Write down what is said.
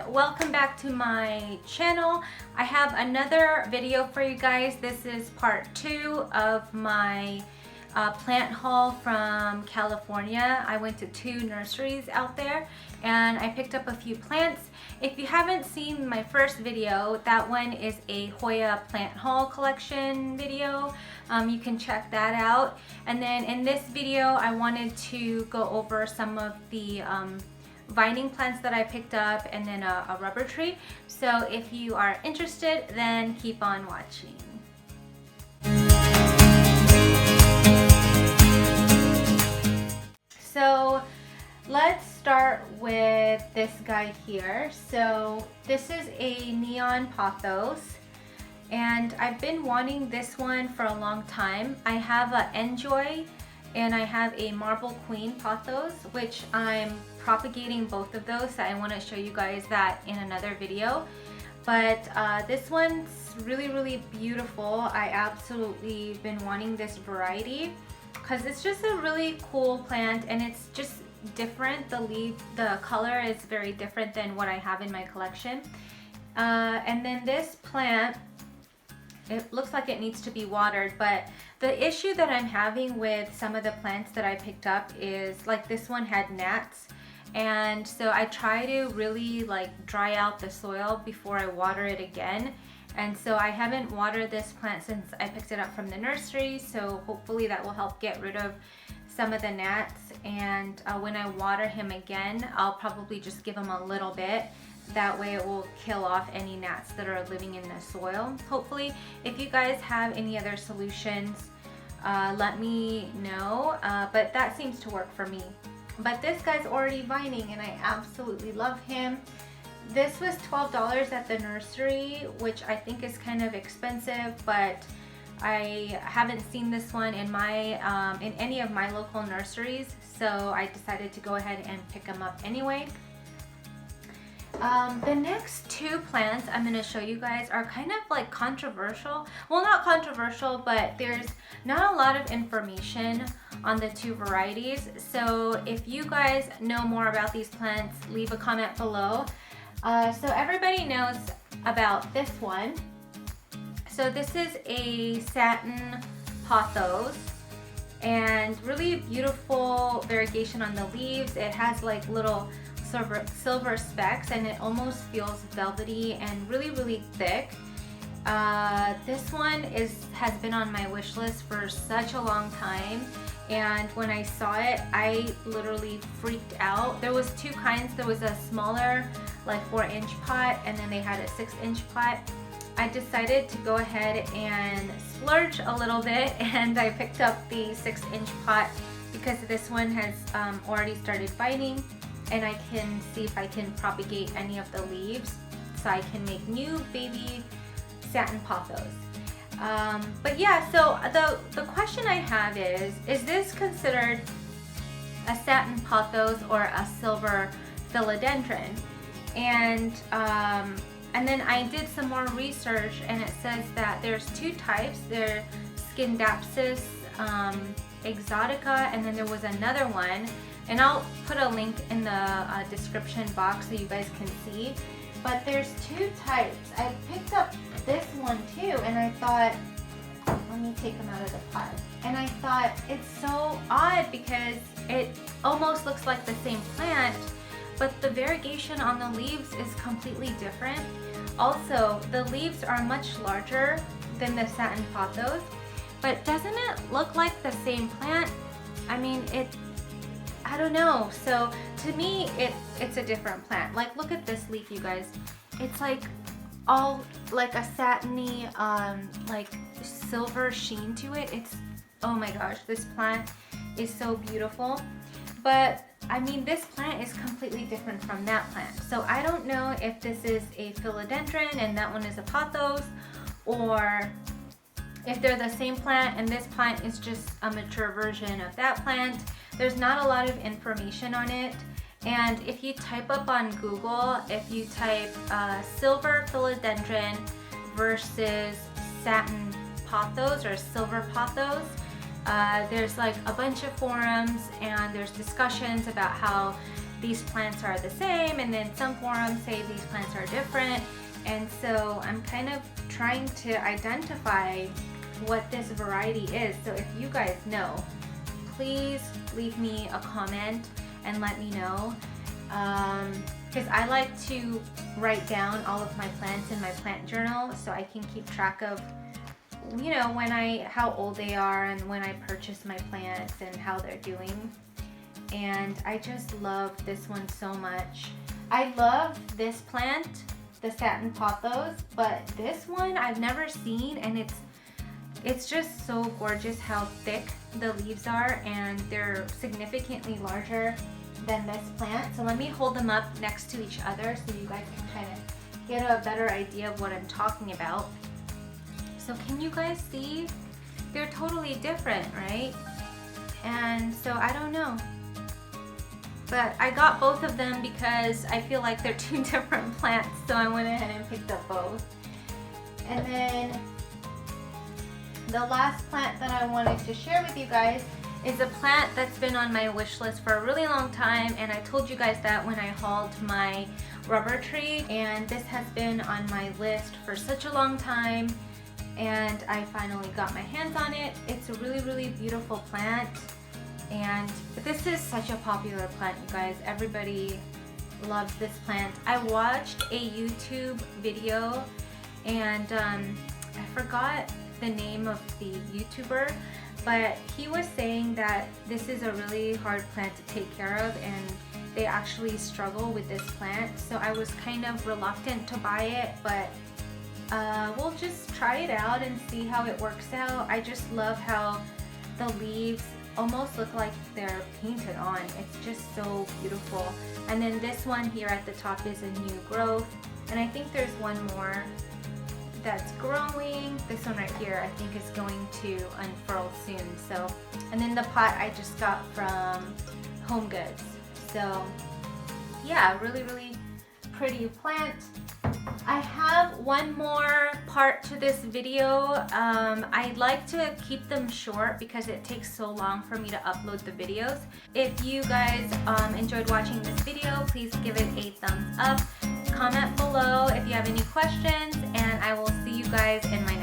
welcome back to my channel. I have another video for you guys. This is part 2 of my plant haul from California. I went to 2 nurseries out there and I picked up a few plants. If you haven't seen my first video, that one is a Hoya plant haul collection video. You can check that out. And then in this video, I wanted to go over some of the vining plants that I picked up and then a rubber tree. So if you are interested, then keep on watching. So let's start with this guy here. So this is a neon pothos and I've been wanting this one for a long time. I have a Enjoy and I have a Marble Queen pothos, which I'm propagating both of those. So I want to show you guys that in another video. But this one's really beautiful. I absolutely been wanting this variety because it's just a really cool plant and it's just different. The color is very different than what I have in my collection. And then this plant, it looks like it needs to be watered, but the issue that I'm having with some of the plants that I picked up is like this one had gnats, and so I try to really like dry out the soil before I water it again. And so I haven't watered this plant since I picked it up from the nursery, so hopefully that will help get rid of some of the gnats. And when I water him again, I'll probably just give him a little bit. That way it will kill off any gnats that are living in the soil, hopefully. If you guys have any other solutions, let me know, but that seems to work for me. But this guy's already vining and I absolutely love him. This was $12 at the nursery, which I think is kind of expensive, but I haven't seen this one in my in any of my local nurseries, so I decided to go ahead and pick them up anyway. The next 2 plants I'm going to show you guys are kind of like controversial. Well, not controversial, but there's not a lot of information on the 2 varieties. So if you guys know more about these plants, leave a comment below. So everybody knows about this one. So this is a Satin Pothos and really beautiful variegation on the leaves. It has like little silver specks and it almost feels velvety and really thick. This one has been on my wish list for such a long time, and when I saw it I literally freaked out. There was 2 kinds. There was a smaller like 4-inch pot and then they had a 6-inch pot. I decided to go ahead and splurge a little bit and I picked up the 6-inch pot because this one has already started vining, and I can see if I can propagate any of the leaves so I can make new baby Satin Pothos. But yeah, so the question I have is this considered a Satin Pothos or a Silver Philodendron? And then I did some more research and it says that there's 2 types. There's Scindapsus, Exotica, and then there was another one. And I'll put a link in the description box so you guys can see. But there's 2 types. I picked up this one too and I thought, let me take them out of the pot. And I thought it's so odd because it almost looks like the same plant, but the variegation on the leaves is completely different. Also, the leaves are much larger than the Satin Pothos, but doesn't it look like the same plant? I mean, I don't know. So to me, it's a different plant. Like, look at this leaf, you guys. It's like all like a satiny, like silver sheen to it. Oh my gosh, this plant is so beautiful. But I mean, this plant is completely different from that plant. So I don't know if this is a philodendron and that one is a pothos, or if they're the same plant and this plant is just a mature version of that plant. There's not a lot of information on it. And if you type up on Google, if you type Silver Philodendron versus Satin Pothos or Silver Pothos, there's like a bunch of forums and there's discussions about how these plants are the same, and then some forums say these plants are different. And so I'm kind of trying to identify what this variety is. So if you guys know, please leave me a comment and let me know. Because I like to write down all of my plants in my plant journal so I can keep track of, you know, how old they are and when I purchased my plants and how they're doing. And I just love this one so much. I love this plant, the Satin Pothos, but this one I've never seen, and it's just so gorgeous how thick the leaves are, and they're significantly larger than this plant. So let me hold them up next to each other so you guys can kind of get a better idea of what I'm talking about. So can you guys see? They're totally different, right? And so I don't know. But I got both of them because I feel like they're two different plants, so I went ahead and picked up both. And then the last plant that I wanted to share with you guys is a plant that's been on my wish list for a really long time, and I told you guys that when I hauled my rubber tree, and this has been on my list for such a long time, and I finally got my hands on it. It's a really, really beautiful plant. And this is such a popular plant, you guys. Everybody loves this plant. I watched a YouTube video, and I forgot the name of the YouTuber, but he was saying that this is a really hard plant to take care of, and they actually struggle with this plant. So I was kind of reluctant to buy it, but we'll just try it out and see how it works out. I just love how the leaves almost look like they're painted on. It's just so beautiful. And then this one here at the top is a new growth, and I think there's one more that's growing. This one right here I think is going to unfurl soon. So, and then the pot I just got from Home Goods. So yeah, really, really pretty plant. I have one more part to this video. I like to keep them short because it takes so long for me to upload the videos. If you guys enjoyed watching this video, please give it a thumbs up. Comment below if you have any questions, and I will see you guys in my